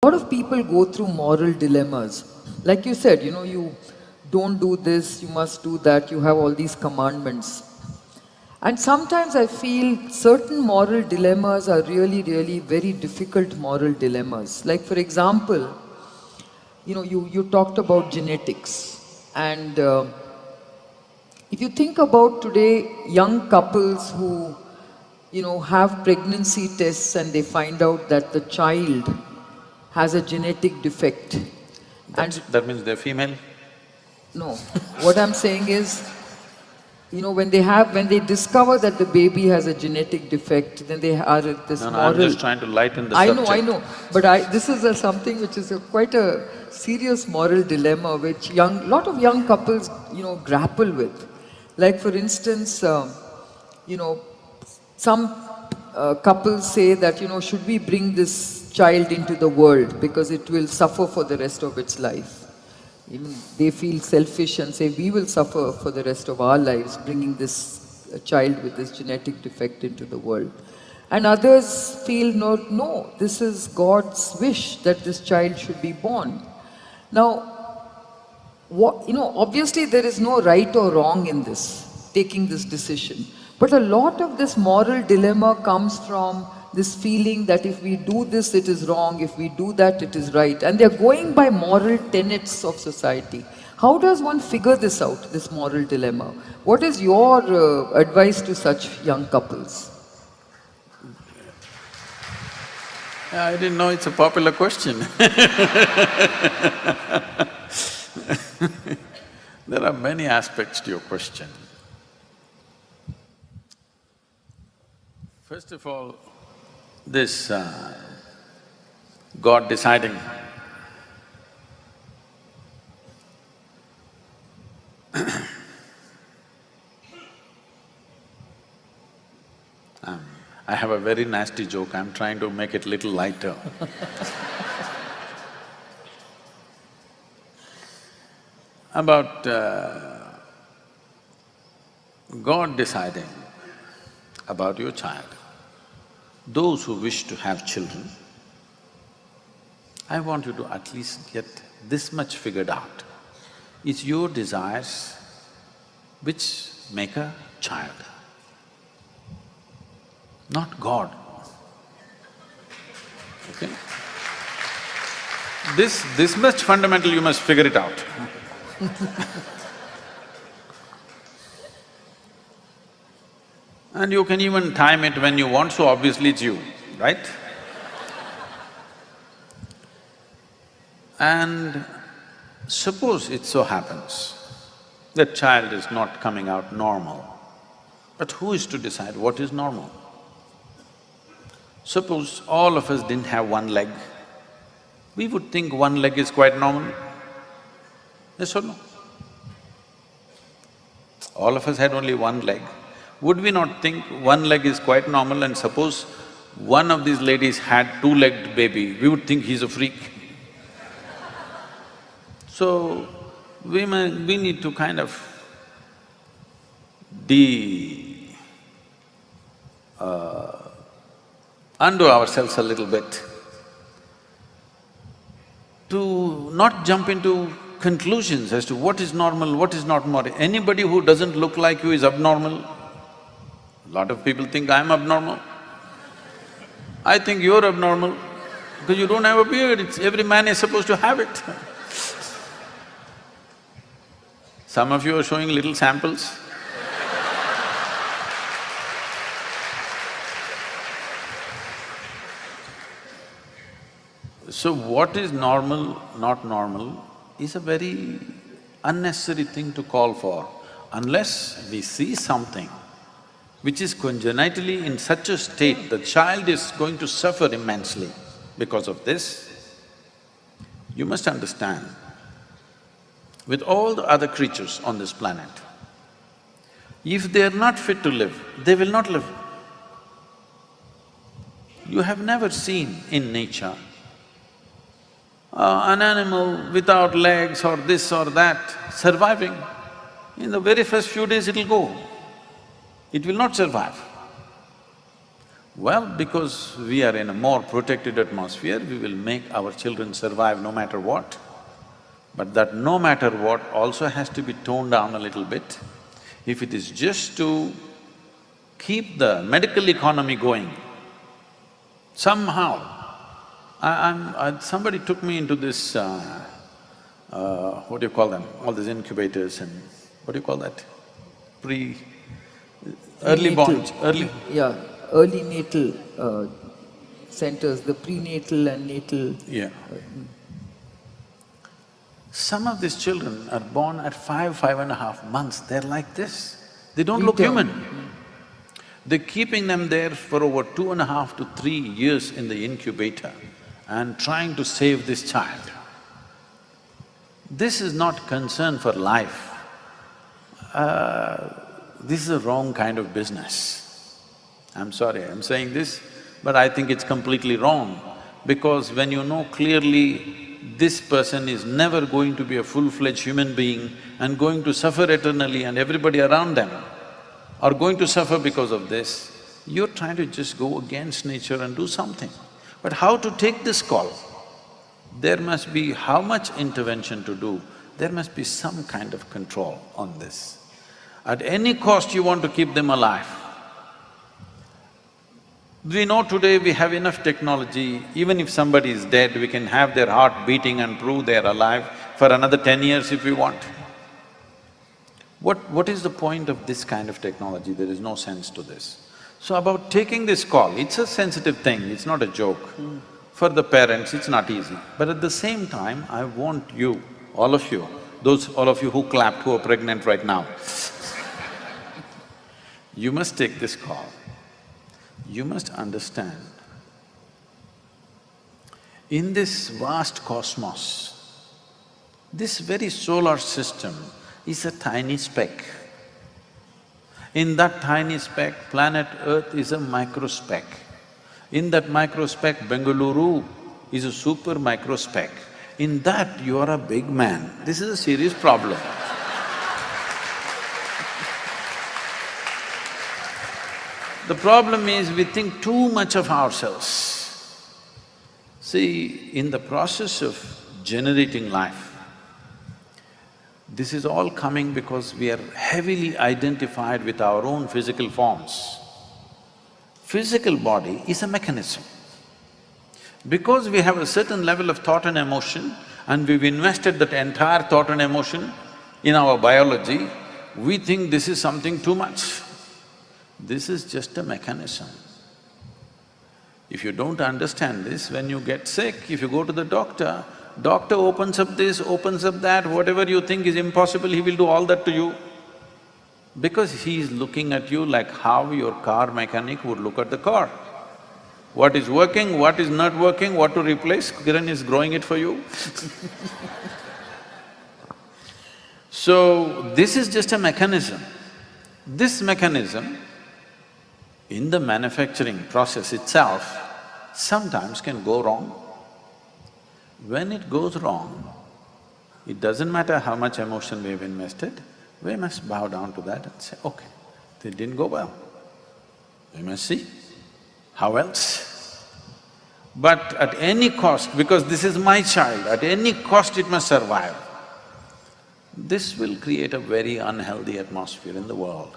lot of people go through moral dilemmas. Like you said, you don't do this, you must do that, you have all these commandments. And sometimes I feel certain moral dilemmas are really, really very difficult moral dilemmas. Like for example, you talked about genetics. And if you think about today, young couples who, have pregnancy tests and they find out that the child has a genetic defect. That means they're female? No, what I'm saying is, when they discover that the baby has a genetic defect, then they are at this No, moral… I'm just trying to lighten the subject. I know, but this is something which is quite a serious moral dilemma which lot of young couples, grapple with. Like for instance, some couples say that, should we bring this child into the world because it will suffer for the rest of its life. Even they feel selfish and say, we will suffer for the rest of our lives bringing this child with this genetic defect into the world. And others feel, no, this is God's wish that this child should be born. Now, obviously there is no right or wrong in this, taking this decision. But a lot of this moral dilemma comes from this feeling that if we do this, it is wrong, if we do that, it is right. And they're going by moral tenets of society. How does one figure this out, this moral dilemma? What is your advice to such young couples? I didn't know it's a popular question. There are many aspects to your question. First of all, this God deciding, I have a very nasty joke, I'm trying to make it little lighter. About God deciding about your child. Those who wish to have children, I want you to at least get this much figured out. It's your desires which make a child, not God. Okay? This much fundamental you must figure it out. And you can even time it when you want, so obviously it's you, right? And suppose it so happens that child is not coming out normal, but who is to decide what is normal? Suppose all of us didn't have one leg, we would think one leg is quite normal. Yes or no? All of us had only one leg. Would we not think one leg is quite normal, and suppose one of these ladies had two-legged baby, we would think he's a freak. So, we need to kind of undo ourselves a little bit to not jump into conclusions as to what is normal, what is not normal. Anybody who doesn't look like you is abnormal. A lot of people think I'm abnormal. I think you're abnormal because you don't have a beard, every man is supposed to have it. Some of you are showing little samples. So what is normal, not normal, is a very unnecessary thing to call for. Unless we see something which is congenitally in such a state, the child is going to suffer immensely because of this, you must understand, with all the other creatures on this planet, if they are not fit to live, they will not live. You have never seen in nature an animal without legs or this or that surviving. In the very first few days it'll go. It will not survive. Well, because we are in a more protected atmosphere, we will make our children survive no matter what. But that no matter what also has to be toned down a little bit. If it is just to keep the medical economy going, somehow, somebody took me into this, what do you call them? All these incubators and what do you call that? Early born, early… Yeah, early natal centers, the prenatal and natal… Yeah. Some of these children are born at 5.5 months, they're like this. They don't look human. They're keeping them there for over 2.5 to 3 years in the incubator and trying to save this child. This is not concern for life. This is a wrong kind of business. I'm sorry, I'm saying this, but I think it's completely wrong, because when you know clearly this person is never going to be a full-fledged human being and going to suffer eternally and everybody around them are going to suffer because of this, you're trying to just go against nature and do something. But how to take this call? There must be how much intervention to do, there must be some kind of control on this. At any cost you want to keep them alive. We know today we have enough technology, even if somebody is dead, we can have their heart beating and prove they're alive for another 10 years if we want. What is the point of this kind of technology? There is no sense to this. So about taking this call, it's a sensitive thing, it's not a joke. For the parents, it's not easy. But at the same time, I want you, all of you, all of you who clapped, who are pregnant right now, you must take this call. You must understand, in this vast cosmos, this very solar system is a tiny speck. In that tiny speck, planet Earth is a microspeck. In that microspeck, Bengaluru is a super microspeck. In that, you are a big man. This is a serious problem. The problem is we think too much of ourselves. See, in the process of generating life, this is all coming because we are heavily identified with our own physical forms. Physical body is a mechanism. Because we have a certain level of thought and emotion and we've invested that entire thought and emotion in our biology, we think this is something too much. This is just a mechanism. If you don't understand this, when you get sick, if you go to the doctor, doctor opens up this, opens up that, whatever you think is impossible, he will do all that to you. Because he is looking at you like how your car mechanic would look at the car. What is working, what is not working, what to replace, Kiran is growing it for you. So, this is just a mechanism. This mechanism, in the manufacturing process itself, sometimes can go wrong. When it goes wrong, it doesn't matter how much emotion we've invested, we must bow down to that and say, okay, it didn't go well. We must see, how else? But at any cost, because this is my child, at any cost it must survive. This will create a very unhealthy atmosphere in the world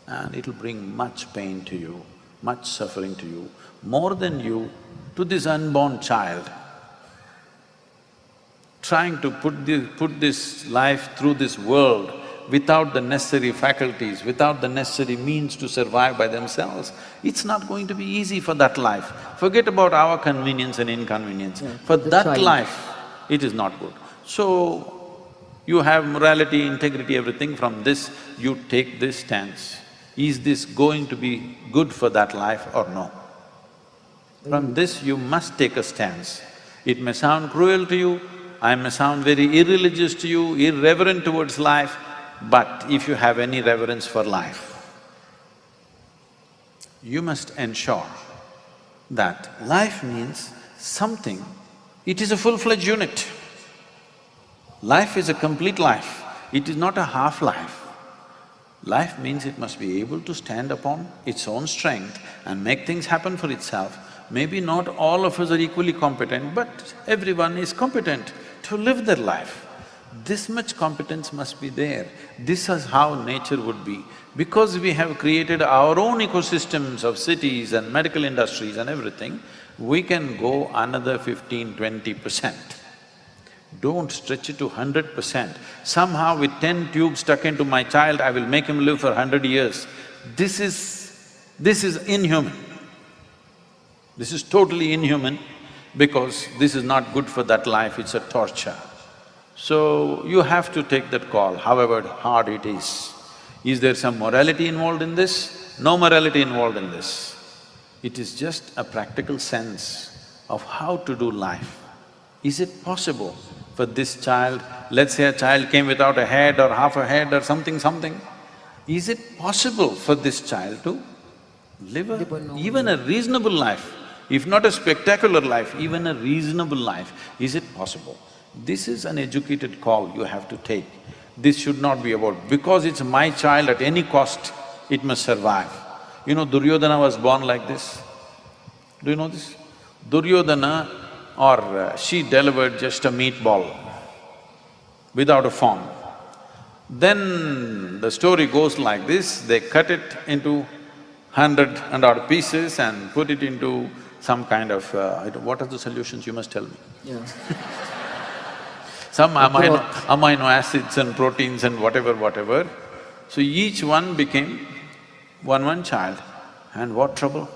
and it'll bring much pain to you, much suffering to you, more than you to this unborn child. Trying to put this life through this world without the necessary faculties, without the necessary means to survive by themselves, it's not going to be easy for that life. Forget about our convenience and inconvenience. Yeah, for that child. life, it is not good. So, you have morality, integrity, everything. From this, you take this stance. Is this going to be good for that life or no? From this, you must take a stance. It may sound cruel to you, I may sound very irreligious to you, irreverent towards life, but if you have any reverence for life, you must ensure that life means something, it is a full-fledged unit. Life is a complete life, it is not a half life. Life means it must be able to stand upon its own strength and make things happen for itself. Maybe not all of us are equally competent, but everyone is competent to live their life. This much competence must be there. This is how nature would be. Because we have created our own ecosystems of cities and medical industries and everything, we can go another 15–20%. Don't stretch it to 100%. Somehow with 10 tubes stuck into my child, I will make him live for 100 years. This is inhuman. This is totally inhuman because this is not good for that life, it's a torture. So, you have to take that call, however hard it is. Is there some morality involved in this? No morality involved in this. It is just a practical sense of how to do life. Is it possible for this child, let's say a child came without a head or half a head or something, is it possible for this child to live even a reasonable life? If not a spectacular life, even a reasonable life, is it possible? This is an educated call you have to take. This should not be about, because it's my child, at any cost, it must survive. You know, Duryodhana was born like this. Do you know this? Duryodhana she delivered just a meatball without a form. Then the story goes like this, they cut it into 100 and odd pieces and put it into some kind of… what are the solutions, you must tell me. Yeah. Some amino acids and proteins and whatever. So each one became one child. And what trouble?